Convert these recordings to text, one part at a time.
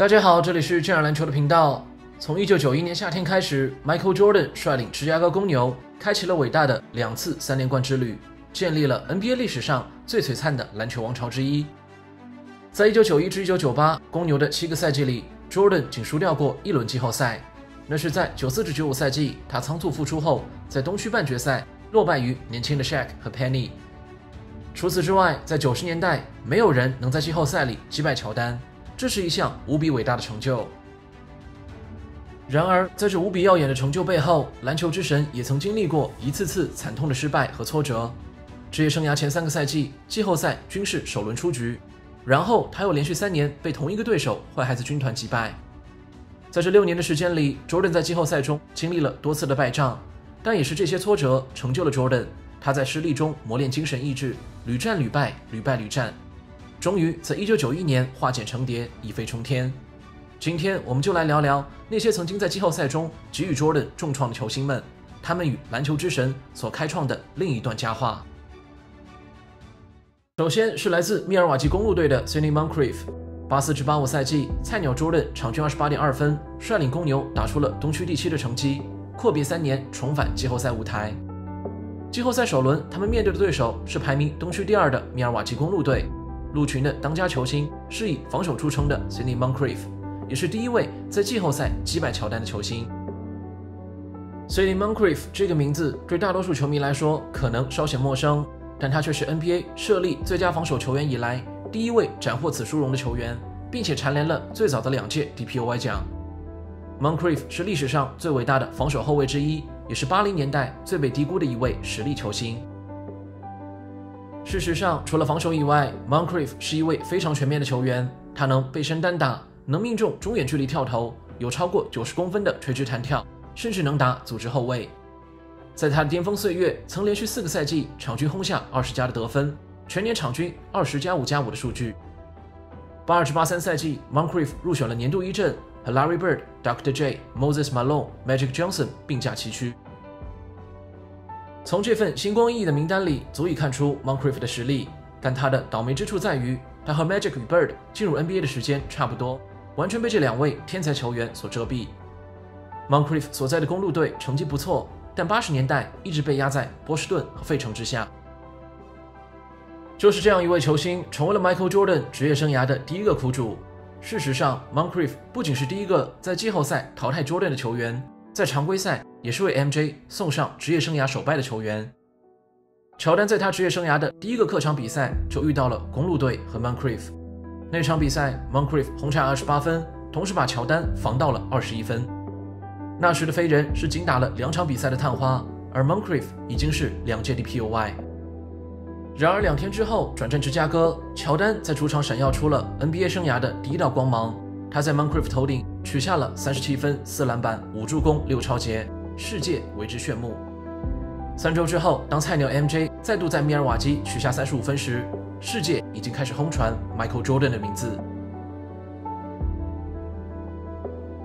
大家好，这里是这样篮球的频道。从1991年夏天开始 ，Michael Jordan 率领芝加哥公牛开启了伟大的2次3连冠之旅，建立了 NBA 历史上最璀璨的篮球王朝之一。在1991至1998公牛的7个赛季里 ，Jordan 仅输掉过1轮季后赛，那是在94至95赛季他仓促复出后，在东区半决赛落败于年轻的 Shaq 和 Penny。除此之外，在90年代，没有人能在季后赛里击败乔丹，这是一项无比伟大的成就。然而，在这无比耀眼的成就背后，篮球之神也曾经历过一次次惨痛的失败和挫折。职业生涯前3个赛季，季后赛均是首轮出局，然后他又连续3年被同一个对手坏孩子军团击败。在这6年的时间里 ，Jordan 在季后赛中经历了多次的败仗，但也是这些挫折成就了 Jordan。他在失利中磨练精神意志，屡战屡败，屡败屡战，终于在1991年化茧成蝶，一飞冲天。今天我们就来聊聊那些曾经在季后赛中给予 Jordan 重创的球星们，他们与篮球之神所开创的另一段佳话。首先是来自密尔瓦基公鹿队的 Sidney Moncrief。84至85赛季，菜鸟 Jordan 场均28.2分，率领公牛打出了东区第7的成绩，阔别3年重返季后赛舞台。季后赛首轮，他们面对的对手是排名东区第2的密尔瓦基公鹿队。鹿群的当家球星是以防守著称的 Sidney Moncrief， 也是第一位在季后赛击败乔丹的球星。Sidney Moncrief 这个名字对大多数球迷来说可能稍显陌生，但他却是 NBA 设立最佳防守球员以来第一位斩获此殊荣的球员，并且蝉联了最早的2届 DPOY 奖。Moncrief 是历史上最伟大的防守后卫之一，也是80年代最被低估的一位实力球星。事实上，除了防守以外 ，Moncrief 是一位非常全面的球员。他能背身单打，能命中中远距离跳投，有超过90公分的垂直弹跳，甚至能打组织后卫。在他的巅峰岁月，曾连续4个赛季场均轰下20加的得分，全年场均20+5+5的数据。82至83赛季 ，Moncrief 入选了年度1阵，和 Larry Bird、Dr. J、Moses Malone、Magic Johnson 并驾齐驱。从这份星光熠熠的名单里，足以看出 Moncrief 的实力，但他的倒霉之处在于，他和 Magic 与 Bird 进入 NBA 的时间差不多，完全被这2位天才球员所遮蔽。Moncrief 所在的公鹿队成绩不错，但80年代一直被压在波士顿和费城之下。就是这样一位球星，成为了 Michael Jordan 职业生涯的第一个苦主。事实上 ，Moncrief 不仅是第一个在季后赛淘汰 Jordan 的球员，在常规赛也是为 MJ 送上职业生涯首败的球员。乔丹在他职业生涯的第一个客场比赛就遇到了公鹿队和 Moncrief。那场比赛 ，Moncrief 轰下28分，同时把乔丹防到了21分。那时的飞人是仅打了2场比赛的探花，而 Moncrief 已经是2届DPOY。然而2天之后转战芝加哥，乔丹在主场闪耀出了 NBA 生涯的第一道光芒。他在 Moncrief 头顶取下了37分、4篮板、5助攻、6抄截，世界为之炫目。3周之后，当菜鸟 MJ 再度在密尔瓦基取下35分时，世界已经开始轰传 Michael Jordan 的名字。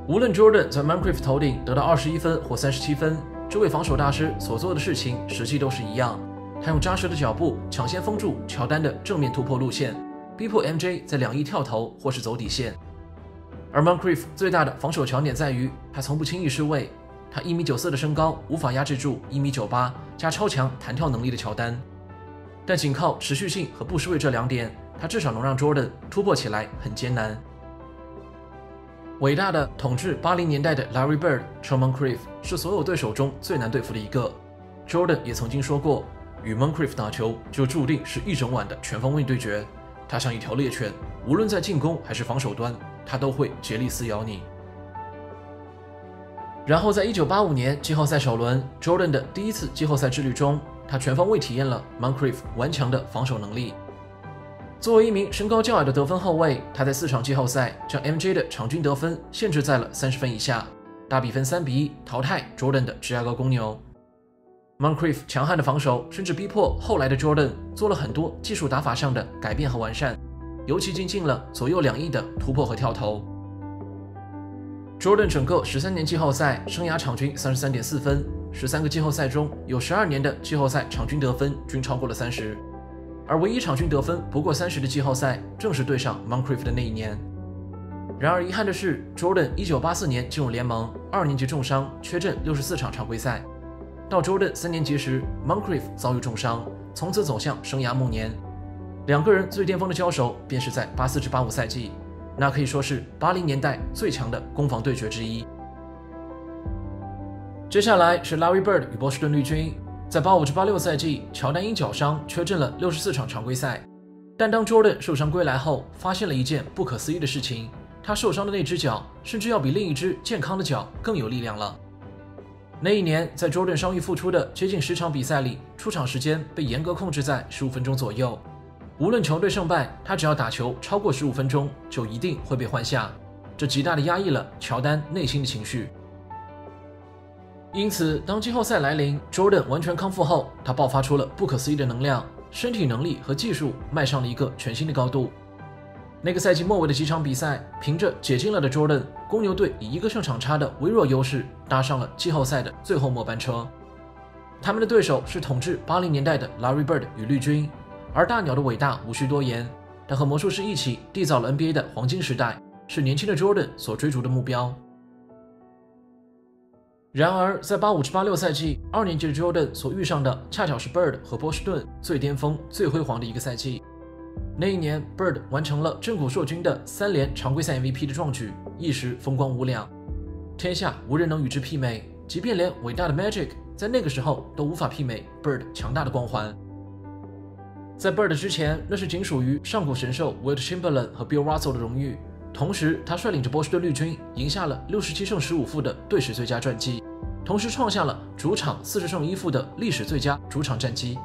无论 Jordan 在 Moncrief 头顶得到21分或37分，这位防守大师所做的事情实际都是一样。他用扎实的脚步抢先封住乔丹的正面突破路线，逼迫 MJ 在2翼跳投或是走底线。而 Moncrief 最大的防守强点在于，他从不轻易失位。他1.94米的身高无法压制住1.98米加超强弹跳能力的乔丹，但仅靠持续性和不失位这2点，他至少能让 Jordan 突破起来很艰难。伟大的统治80年代的 Larry Bird 称 Moncrief 是所有对手中最难对付的一个。Jordan 也曾经说过，与 Moncrief 打球就注定是一整晚的全方位对决。他像一条猎犬，无论在进攻还是防守端，他都会竭力撕咬你。然后在1985年季后赛首轮 ，Jordan 的第1次季后赛之旅中，他全方位体验了 Moncrief 顽强的防守能力。作为一名身高较矮的得分后卫，他在4场季后赛将 MJ 的场均得分限制在了30分以下，大比分3-1淘汰 Jordan 的芝加哥公牛。Moncrief 强悍的防守甚至逼迫后来的 Jordan 做了很多技术打法上的改变和完善，尤其精进了左右2翼的突破和跳投。Jordan 整个13年季后赛生涯场均33.4分，13个季后赛中有12年的季后赛场均得分均超过了30，而唯一场均得分不过30的季后赛正是对上 Moncrief 的那一年。然而遗憾的是 ，Jordan 1984年进入联盟，2年级重伤，缺阵64场常规赛。到 Jordan 3年级时 ，Moncrief 遭遇重伤，从此走向生涯暮年。两个人最巅峰的交手便是在84-85赛季，那可以说是80年代最强的攻防对决之一。接下来是 Larry Bird 与波士顿绿军，在85-86赛季，乔丹因脚伤缺阵了64场常规赛。但当 Jordan 受伤归来后，发现了一件不可思议的事情，他受伤的那只脚甚至要比另一只健康的脚更有力量了。那一年，在 Jordan 伤愈复出的接近10场比赛里，出场时间被严格控制在15分钟左右。无论球队胜败，他只要打球超过15分钟，就一定会被换下。这极大地压抑了乔丹内心的情绪。因此，当季后赛来临 ，Jordan 完全康复后，他爆发出了不可思议的能量，身体能力和技术迈上了一个全新的高度。那个赛季末尾的几场比赛，凭着解禁了的 Jordan， 公牛队以1个胜场差的微弱优势搭上了季后赛的最后末班车。他们的对手是统治80年代的 Larry Bird 与绿军，而大鸟的伟大无需多言，他和魔术师一起缔造了 NBA 的黄金时代，是年轻的 Jordan 所追逐的目标。然而，在85-86赛季，2年级的 Jordan 所遇上的恰巧是 Bird 和波士顿最巅峰、最辉煌的一个赛季。那一年 ，Bird 完成了震古烁军的3连常规赛 MVP 的壮举，一时风光无两，天下无人能与之媲美。即便连伟大的 Magic 在那个时候都无法媲美 Bird 强大的光环。在 Bird 之前，那是仅属于上古神兽 Wilt Chamberlain 和 Bill Russell 的荣誉。同时，他率领着波士顿绿军赢下了67胜15负的队史最佳战绩，同时创下了主场40胜1负的历史最佳主场战绩。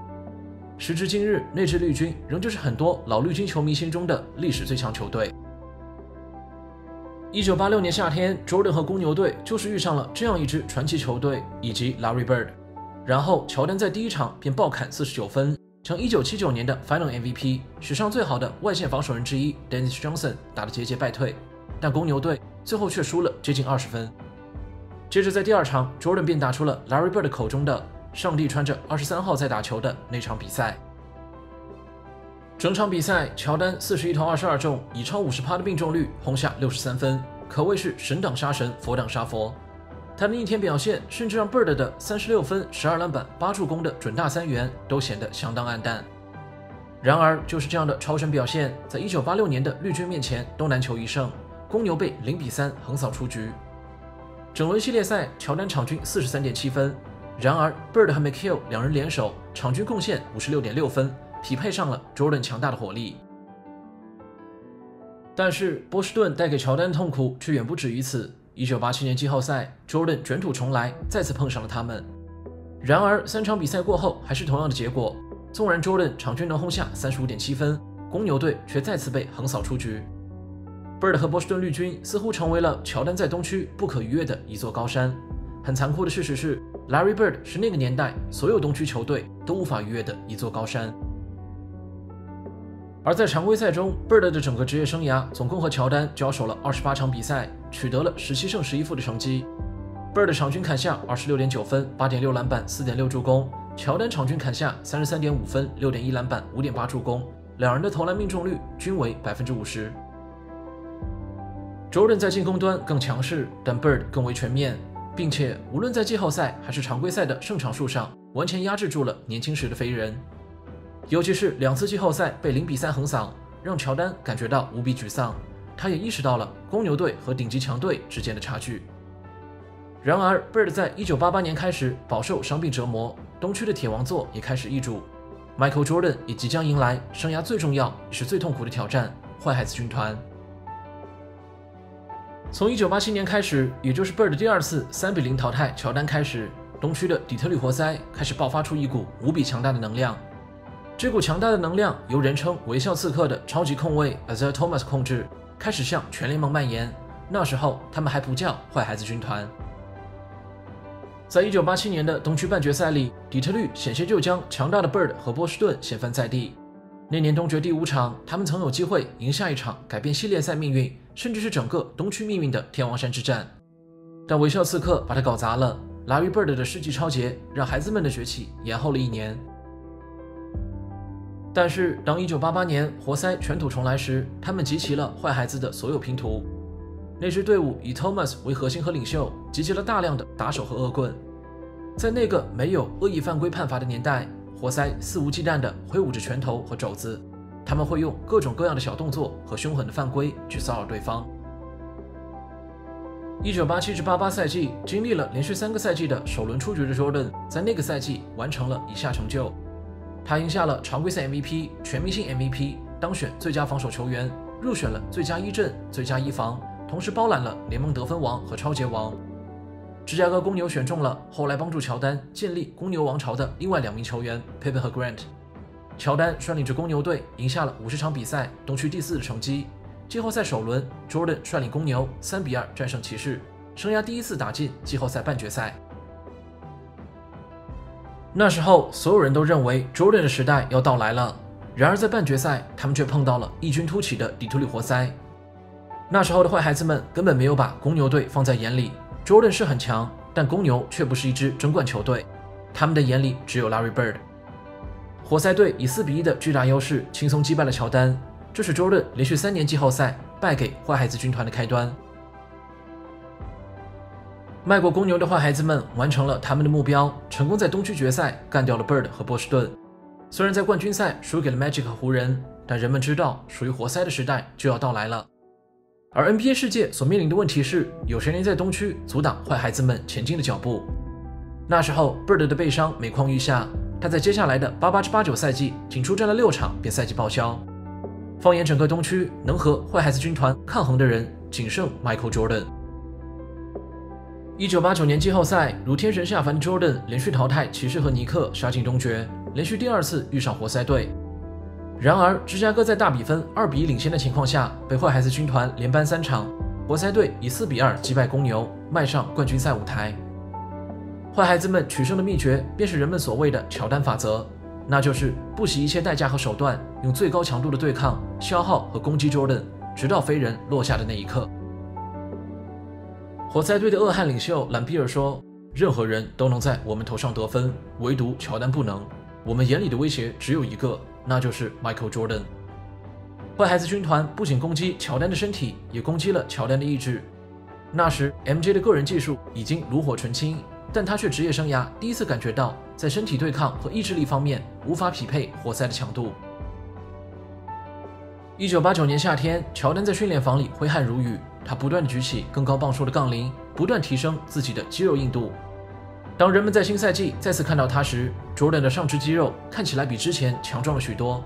时至今日，那支绿军仍旧是很多老绿军球迷心中的历史最强球队。1986年夏天 ，Jordan 和公牛队就是遇上了这样一支传奇球队以及 Larry Bird。然后，乔丹在第一场便暴砍49分，将1979年的 Final MVP 史上最好的外线防守人之一 Dennis Johnson 打得节节败退，但公牛队最后却输了接近20分。接着在第二场 ，Jordan 便打出了 Larry Bird 口中的“上帝穿着23号在打球”的那场比赛。整场比赛，乔丹41投22中，以超50%的命中率轰下63分，可谓是神挡杀神，佛挡杀佛。他的逆天表现甚至让 Bird 的36分、12篮板、8助攻的准大三元都显得相当黯淡。然而，就是这样的超神表现，在1986年的绿军面前都难求一胜，公牛被0-3横扫出局。整轮系列赛，乔丹场均43.7分，然而 Bird 和 McHale 两人联手，场均贡献56.6分，匹配上了 Jordan 强大的火力。但是波士顿带给乔丹的痛苦却远不止于此。1987年季后赛 ，Jordan 卷土重来，再次碰上了他们。然而3场比赛过后，还是同样的结果。纵然 Jordan 场均能轰下35.7分，公牛队却再次被横扫出局。Bird 和波士顿绿军似乎成为了乔丹在东区不可逾越的一座高山。很残酷的事实是 ，Larry Bird 是那个年代所有东区球队都无法逾越的一座高山。而在常规赛中 ，Bird 的整个职业生涯总共和乔丹交手了28场比赛，取得了17胜11负的成绩。Bird 场均砍下26.9分、8.6篮板、4.6助攻，乔丹场均砍下33.5分、6.1篮板、5.8助攻，两人的投篮命中率均为50%。Jordan 在进攻端更强势，但 Bird 更为全面，并且无论在季后赛还是常规赛的胜场数上，完全压制住了年轻时的飞人。尤其是2次季后赛被0-3横扫，让乔丹感觉到无比沮丧。他也意识到了公牛队和顶级强队之间的差距。然而 ，Bird 在1988年开始饱受伤病折磨，东区的铁王座也开始易主。Michael Jordan 也即将迎来生涯最重要也是最痛苦的挑战——坏孩子军团。从1987年开始，也就是 Bird 第2次3-0淘汰乔丹开始，东区的底特律活塞开始爆发出一股无比强大的能量。这股强大的能量由人称微笑刺客的超级控卫 Isaiah Thomas 控制，开始向全联盟蔓延。那时候他们还不叫坏孩子军团。在1987年的东区半决赛里，底特律险些就将强大的 Bird 和波士顿掀翻在地。那年东决第5场，他们曾有机会赢下一场改变系列赛命运，甚至是整个东区命运的天王山之战，但微笑刺客把它搞砸了。Larry Bird 的世纪超节让孩子们的崛起延后了1年。但是当1988年活塞卷土重来时，他们集齐了坏孩子的所有拼图。那支队伍以 Thomas 为核心和领袖，集结了大量的打手和恶棍。在那个没有恶意犯规判罚的年代，活塞肆无忌惮地挥舞着拳头和肘子，他们会用各种各样的小动作和凶狠的犯规去骚扰对方。1987至88赛季经历了连续3个赛季的首轮出局的 Jordan， 在那个赛季完成了以下成就：他赢下了常规赛 MVP、全明星 MVP， 当选最佳防守球员，入选了最佳一阵、最佳一防，同时包揽了联盟得分王和超节王。芝加哥公牛选中了后来帮助乔丹建立公牛王朝的另外2名球员 Pippen 和 Grant。乔丹率领着公牛队赢下了50场比赛，东区第4的成绩。季后赛首轮 ，Jordan 率领公牛3-2战胜骑士，生涯第一次打进季后赛半决赛。那时候，所有人都认为 Jordan 的时代要到来了。然而在半决赛，他们却碰到了异军突起的底特律活塞。那时候的坏孩子们根本没有把公牛队放在眼里。Jordan 是很强，但公牛却不是一支争冠球队，他们的眼里只有 Larry Bird。活塞队以4-1的巨大优势轻松击败了乔丹，这是 Jordan 连续3年季后赛败给坏孩子军团的开端。迈过公牛的坏孩子们完成了他们的目标，成功在东区决赛干掉了 Bird 和波士顿。虽然在冠军赛输给了 Magic 和湖人，但人们知道属于活塞的时代就要到来了。而 NBA 世界所面临的问题是，有谁能在东区阻挡坏孩子们前进的脚步？那时候 Bird 的背伤每况愈下，他在接下来的88至89赛季仅出战了6场便赛季报销。放眼整个东区，能和坏孩子军团抗衡的人仅剩 Michael Jordan。1989年季后赛，如天神下凡的 Jordan 连续淘汰骑士和尼克，杀进东决，连续第2次遇上活塞队。然而，芝加哥在大比分2-1领先的情况下，被坏孩子军团连扳3场，活塞队以4-2击败公牛，迈上冠军赛舞台。坏孩子们取胜的秘诀，便是人们所谓的乔丹法则，那就是不惜一切代价和手段，用最高强度的对抗、消耗和攻击 Jordan， 直到飞人落下的那一刻。活塞队的恶汉领袖兰比尔说：“任何人都能在我们头上得分，唯独乔丹不能。我们眼里的威胁只有一个，那就是 Michael Jordan。”坏孩子军团不仅攻击乔丹的身体，也攻击了乔丹的意志。那时 MJ 的个人技术已经炉火纯青，但他却职业生涯第一次感觉到在身体对抗和意志力方面无法匹配活塞的强度。1989年夏天，乔丹在训练房里挥汗如雨，他不断地举起更高磅数的杠铃，不断提升自己的肌肉硬度。当人们在新赛季再次看到他时， Jordan 的上肢肌肉看起来比之前强壮了许多。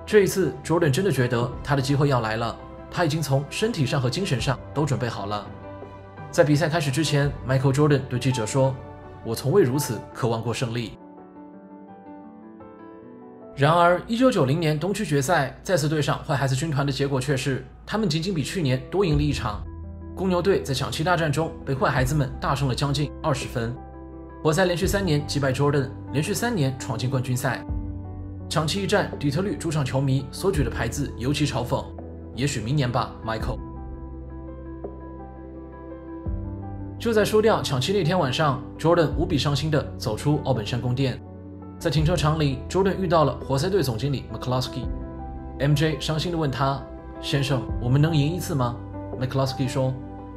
这一次 Jordan 真的觉得他的机会要来了，他已经从身体上和精神上都准备好了。在比赛开始之前， Michael Jordan 对记者说：“我从未如此渴望过胜利。”然而1990年东区决赛再次对上坏孩子军团的结果却是，他们仅仅比去年多赢了1场。公牛队在抢七大战中被坏孩子们大胜了将近20分。活塞连续3年击败 Jordan， 连续3年闯进冠军赛。抢七一战，底特律主场球迷所举的牌子尤其嘲讽：“也许明年吧 ，Michael。”就在输掉抢七那天晚上， Jordan 无比伤心地走出奥本山宫殿。在停车场里， Jordan 遇到了活塞队总经理 McCloskey。MJ 伤心地问他：“先生，我们能赢1次吗？” McCloskey 说：“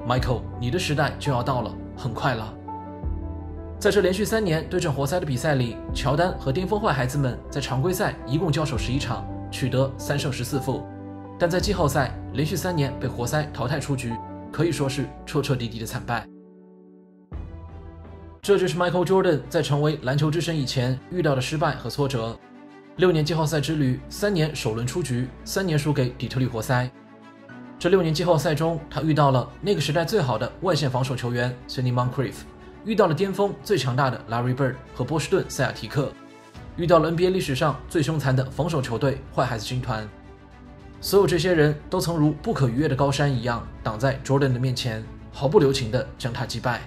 Michael， 你的时代就要到了，很快了。”在这连续3年对阵活塞的比赛里，乔丹和巅峰坏孩子们在常规赛一共交手11场，取得3胜14负，但在季后赛连续3年被活塞淘汰出局，可以说是彻彻底底的惨败。这就是 Michael Jordan 在成为篮球之神以前遇到的失败和挫折。6年季后赛之旅，3年首轮出局，3年输给底特律活塞。这6年季后赛中，他遇到了那个时代最好的外线防守球员 Sidney Moncrief， 遇到了巅峰最强大的 Larry Bird 和波士顿塞尔提克，遇到了 NBA 历史上最凶残的防守球队坏孩子军团。所有这些人都曾如不可逾越的高山一样挡在 Jordan 的面前，毫不留情地将他击败。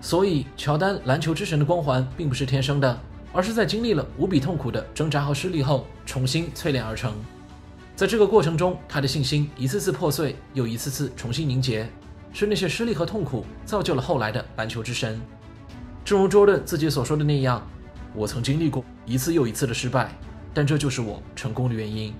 所以，乔丹篮球之神的光环并不是天生的，而是在经历了无比痛苦的挣扎和失利后，重新淬炼而成。在这个过程中，他的信心一次次破碎，又一次次重新凝结，是那些失利和痛苦造就了后来的篮球之神。正如 Jordan 自己所说的那样：“我曾经历过一次又一次的失败，但这就是我成功的原因。”